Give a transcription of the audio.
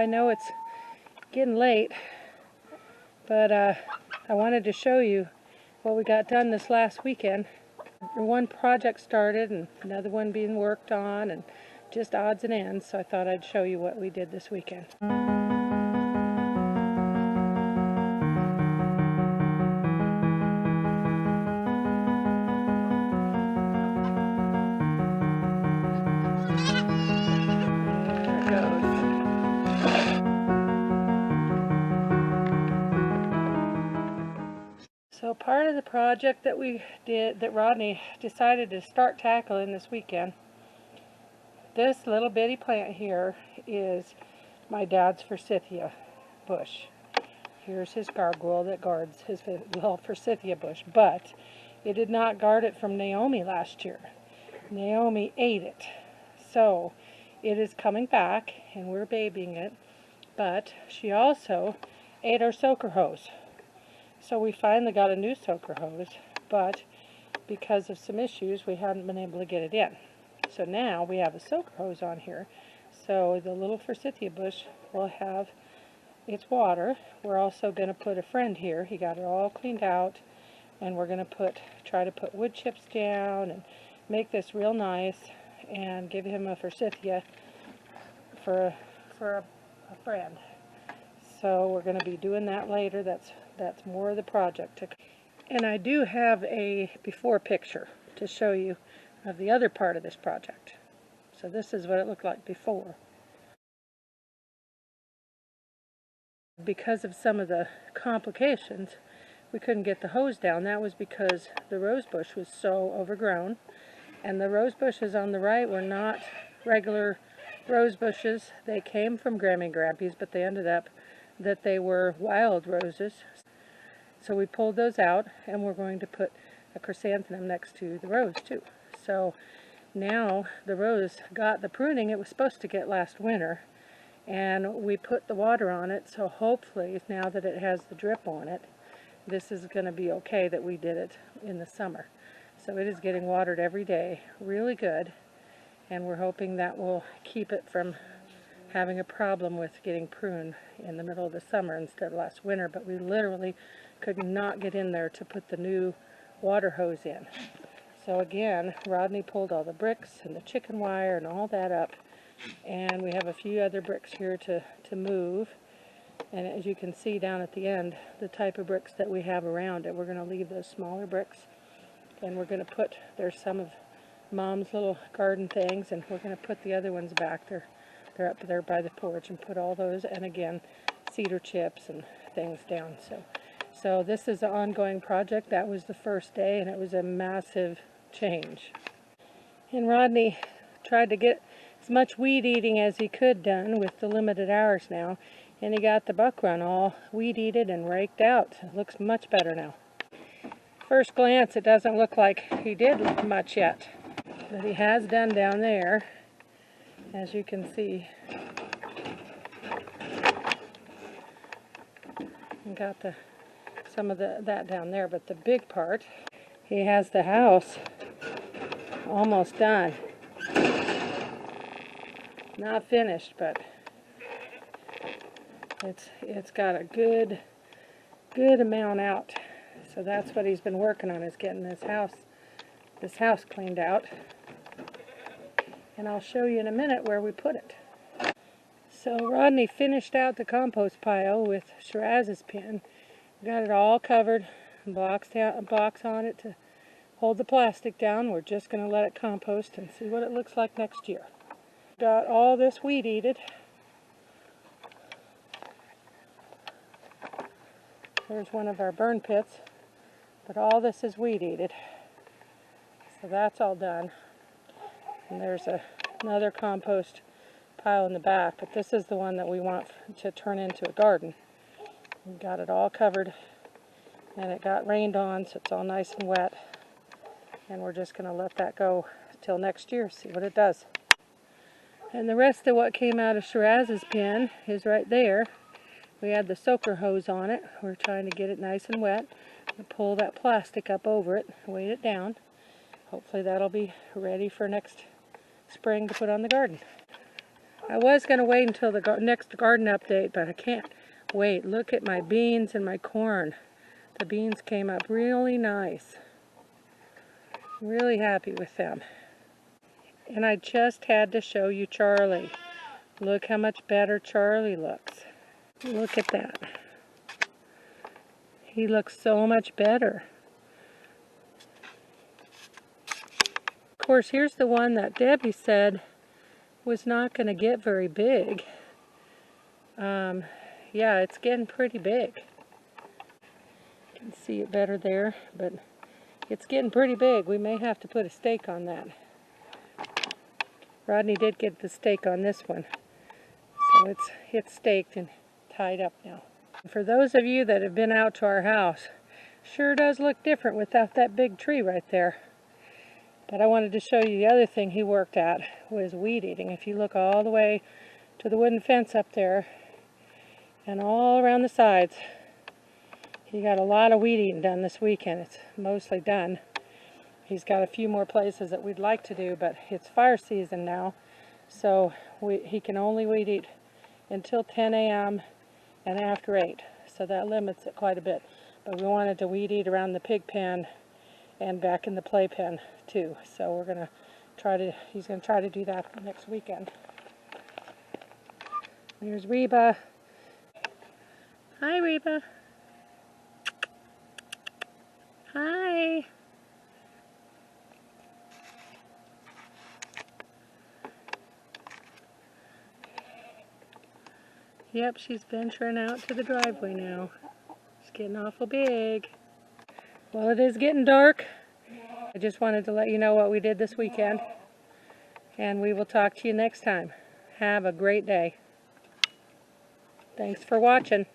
I know it's getting late, but I wanted to show you what we got done this last weekend. One project started and another one being worked on, and just odds and ends, so I thought I'd show you what we did this weekend. So part of the project that we did, that Rodney decided to start tackling this weekend, this little bitty plant here is my dad's forsythia bush. Here's his gargoyle that guards his little forsythia bush, but it did not guard it from Naomi last year. Naomi ate it. So it is coming back and we're babying it, but she also ate our soaker hose. So we finally got a new soaker hose, but because of some issues we hadn't been able to get it in. So now we have a soaker hose on here, so the little forsythia bush will have its water. We're also going to put a friend here. He got it all cleaned out, and we're going to try to put wood chips down and make this real nice and give him a forsythia for a friend. So we're going to be doing that later. That's more of the project. And I do have a before picture to show you of the other part of this project. So this is what it looked like before. Because of some of the complications, we couldn't get the hose down. That was because the rose bush was so overgrown, and the rose bushes on the right were not regular rose bushes. They came from Grammy and Grampy's, but they ended up that they were wild roses. So we pulled those out, and we're going to put a chrysanthemum next to the rose too. So now the rose got the pruning it was supposed to get last winter, and we put the water on it, so hopefully now that it has the drip on it, this is going to be okay that we did it in the summer. So it is getting watered every day, really good, and we're hoping that will keep it from having a problem with getting pruned in the middle of the summer instead of last winter. But we literally could not get in there to put the new water hose in. So again, Rodney pulled all the bricks and the chicken wire and all that up, and we have a few other bricks here to move. And as you can see down at the end, the type of bricks that we have around it, we're going to leave those smaller bricks, and we're going to put, there's some of Mom's little garden things, and we're going to put the other ones back. They're up there by the porch, and put all those, and again, cedar chips and things down. So this is an ongoing project. That was the first day, and it was a massive change. And Rodney tried to get as much weed eating as he could done with the limited hours now, and he got the buck run all weed eated and raked out. It looks much better now. First glance, it doesn't look like he did much yet, but he has done down there, as you can see. And got some of that down there, but the big part, he has the house almost done. Not finished, but it's got a good amount out. So that's what he's been working on, is getting this house cleaned out. And I'll show you in a minute where we put it. So Rodney finished out the compost pile with Shiraz's pin. Got it all covered, box on it to hold the plastic down. We're just going to let it compost and see what it looks like next year. Got all this weed eated. There's one of our burn pits, but all this is weed eated. So that's all done. And there's another compost pile in the back, but this is the one that we want to turn into a garden. We got it all covered, and it got rained on, so it's all nice and wet. And we're just going to let that go till next year, see what it does. And the rest of what came out of Shiraz's pen is right there. We had the soaker hose on it. We're trying to get it nice and wet. We'll pull that plastic up over it, weight it down. Hopefully that'll be ready for next spring to put on the garden. I was going to wait until the next garden update, but I can't wait. Look at my beans and my corn. The beans came up really nice. Really happy with them. And I just had to show you Charlie. Look how much better Charlie looks. Look at that. He looks so much better. Of course, here's the one that Debbie said was not going to get very big. Yeah, it's getting pretty big. You can see it better there, but it's getting pretty big. We may have to put a stake on that. Rodney did get the stake on this one, so it's staked and tied up now. For those of you that have been out to our house, sure does look different without that big tree right there. But I wanted to show you the other thing he worked at was weed eating. If you look all the way to the wooden fence up there and all around the sides, he got a lot of weed eating done this weekend. It's mostly done. He's got a few more places that we'd like to do, but it's fire season now, so he can only weed eat until 10 a.m. and after 8, so that limits it quite a bit. But we wanted to weed eat around the pig pen and back in the playpen too, so he's going to try to do that next weekend. There's Reba. Hi, Reba. Hi. Yep, she's venturing out to the driveway now. It's getting awful big. Well, it is getting dark. I just wanted to let you know what we did this weekend. And we will talk to you next time. Have a great day. Thanks for watching.